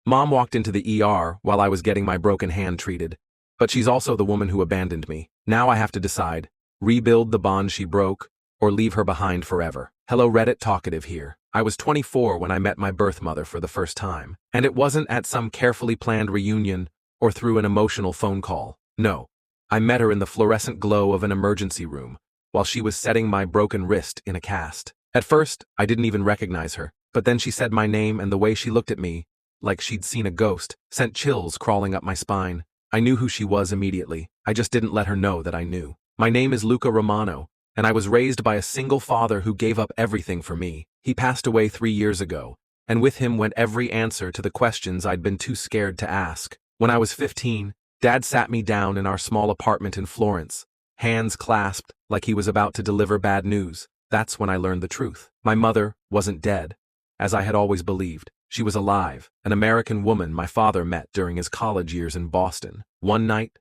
Mom walked into the ER while I was getting my broken hand treated. But she's also the woman who abandoned me. Now I have to decide, rebuild the bond she broke, or leave her behind forever. Hello Reddit Talkative here. I was 24 when I met my birth mother for the first time. And it wasn't at some carefully planned reunion or through an emotional phone call. No. I met her in the fluorescent glow of an emergency room, while she was setting my broken wrist in a cast. At first, I didn't even recognize her, but then she said my name, and the way she looked at me, like she'd seen a ghost, sent chills crawling up my spine. I knew who she was immediately. I just didn't let her know that I knew. My name is Luca Romano, and I was raised by a single father who gave up everything for me. He passed away 3 years ago, and with him went every answer to the questions I'd been too scared to ask. When I was 15, Dad sat me down in our small apartment in Florence, hands clasped like he was about to deliver bad news. That's when I learned the truth. My mother wasn't dead, as I had always believed. She was alive, an American woman my father met during his college years in Boston. One night,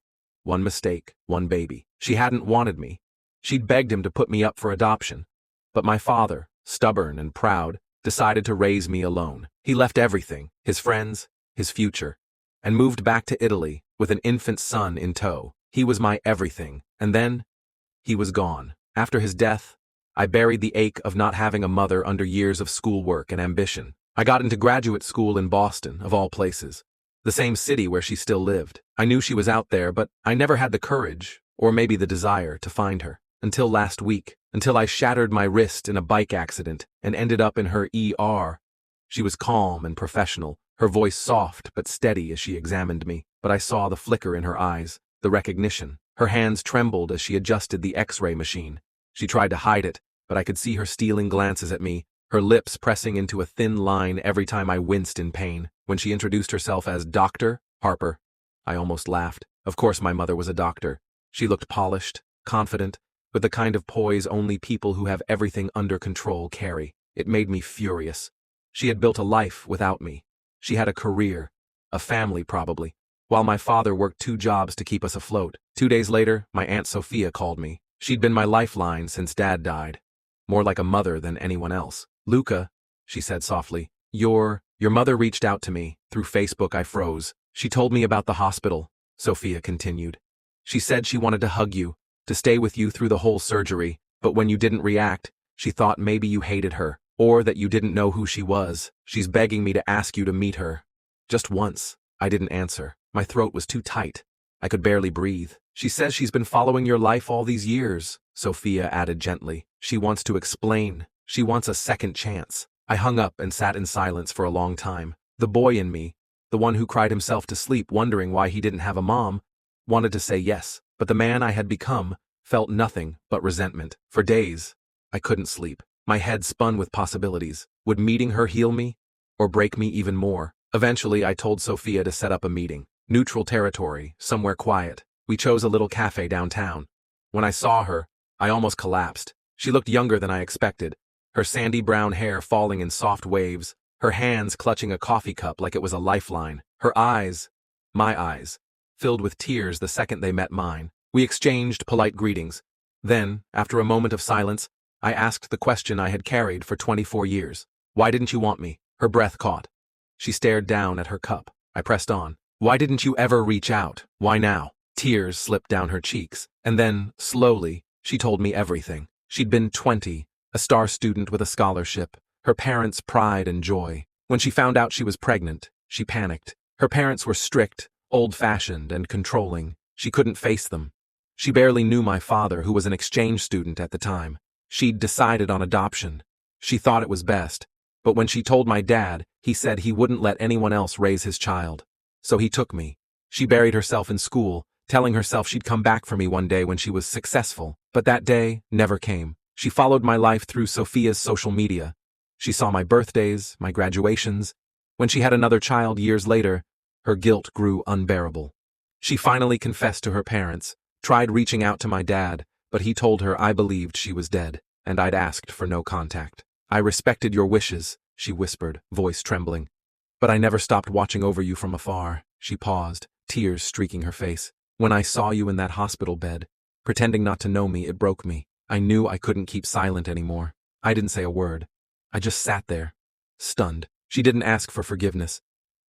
one mistake, one baby. She hadn't wanted me. She'd begged him to put me up for adoption. But my father, stubborn and proud, decided to raise me alone. He left everything, his friends, his future, and moved back to Italy with an infant son in tow. He was my everything, and then he was gone. After his death, I buried the ache of not having a mother under years of schoolwork and ambition. I got into graduate school in Boston, of all places, the same city where she still lived. I knew she was out there, but I never had the courage, or maybe the desire, to find her. Until last week, until I shattered my wrist in a bike accident and ended up in her ER. She was calm and professional, her voice soft but steady as she examined me, but I saw the flicker in her eyes, the recognition. Her hands trembled as she adjusted the X-ray machine. She tried to hide it, but I could see her stealing glances at me, her lips pressing into a thin line every time I winced in pain. When she introduced herself as Dr. Harper, I almost laughed. Of course my mother was a doctor. She looked polished, confident, with the kind of poise only people who have everything under control carry. It made me furious. She had built a life without me. She had a career, a family probably, while my father worked 2 jobs to keep us afloat. 2 days later, my Aunt Sophia called me. She'd been my lifeline since Dad died. More like a mother than anyone else. Luca, she said softly, your mother reached out to me. Through Facebook I froze. She told me about the hospital, Sophia continued. She said she wanted to hug you, to stay with you through the whole surgery, but when you didn't react, she thought maybe you hated her, or that you didn't know who she was. She's begging me to ask you to meet her. Just once. I didn't answer. My throat was too tight. I could barely breathe. She says she's been following your life all these years, Sophia added gently. She wants to explain. She wants a second chance. I hung up and sat in silence for a long time. The boy in me, the one who cried himself to sleep wondering why he didn't have a mom, wanted to say yes, but the man I had become felt nothing but resentment. For days, I couldn't sleep. My head spun with possibilities. Would meeting her heal me, or break me even more? Eventually, I told Sophia to set up a meeting. Neutral territory, somewhere quiet. We chose a little cafe downtown. When I saw her, I almost collapsed. She looked younger than I expected, her sandy brown hair falling in soft waves, her hands clutching a coffee cup like it was a lifeline. Her eyes, my eyes, filled with tears the second they met mine. We exchanged polite greetings. Then, after a moment of silence, I asked the question I had carried for 24 years. Why didn't you want me? Her breath caught. She stared down at her cup. I pressed on. Why didn't you ever reach out? Why now? Tears slipped down her cheeks. And then, slowly, she told me everything. She'd been 20, a star student with a scholarship, her parents' pride and joy. When she found out she was pregnant, she panicked. Her parents were strict, old-fashioned, and controlling. She couldn't face them. She barely knew my father, who was an exchange student at the time. She'd decided on adoption. She thought it was best. But when she told my dad, he said he wouldn't let anyone else raise his child. So he took me. She buried herself in school, telling herself she'd come back for me one day when she was successful. But that day never came. She followed my life through Sophia's social media. She saw my birthdays, my graduations. When she had another child years later, her guilt grew unbearable. She finally confessed to her parents, tried reaching out to my dad, but he told her I believed she was dead, and I'd asked for no contact. I respected your wishes, she whispered, voice trembling. But I never stopped watching over you from afar. She paused, tears streaking her face. When I saw you in that hospital bed, pretending not to know me, it broke me. I knew I couldn't keep silent anymore. I didn't say a word. I just sat there, stunned. She didn't ask for forgiveness.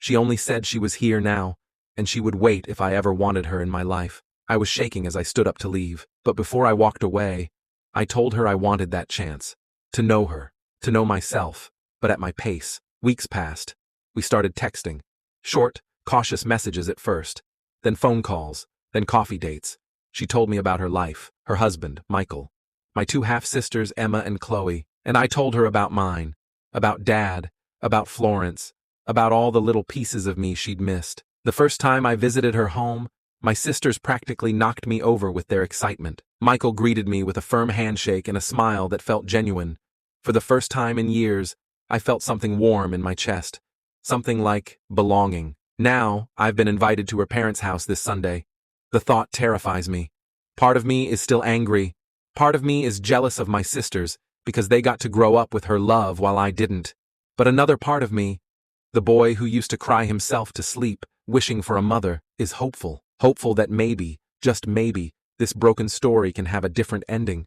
She only said she was here now, and she would wait if I ever wanted her in my life. I was shaking as I stood up to leave, but before I walked away, I told her I wanted that chance. To know her, to know myself, but at my pace. Weeks passed. We started texting. Short, cautious messages at first, then phone calls, then coffee dates. She told me about her life, her husband, Michael, my two half-sisters, Emma and Chloe, and I told her about mine, about Dad, about Florence, about all the little pieces of me she'd missed. The first time I visited her home, my sisters practically knocked me over with their excitement. Michael greeted me with a firm handshake and a smile that felt genuine. For the first time in years, I felt something warm in my chest, something like belonging. Now, I've been invited to her parents' house this Sunday. The thought terrifies me. Part of me is still angry. Part of me is jealous of my sisters because they got to grow up with her love while I didn't. But another part of me, the boy who used to cry himself to sleep, wishing for a mother, is hopeful. Hopeful that maybe, just maybe, this broken story can have a different ending.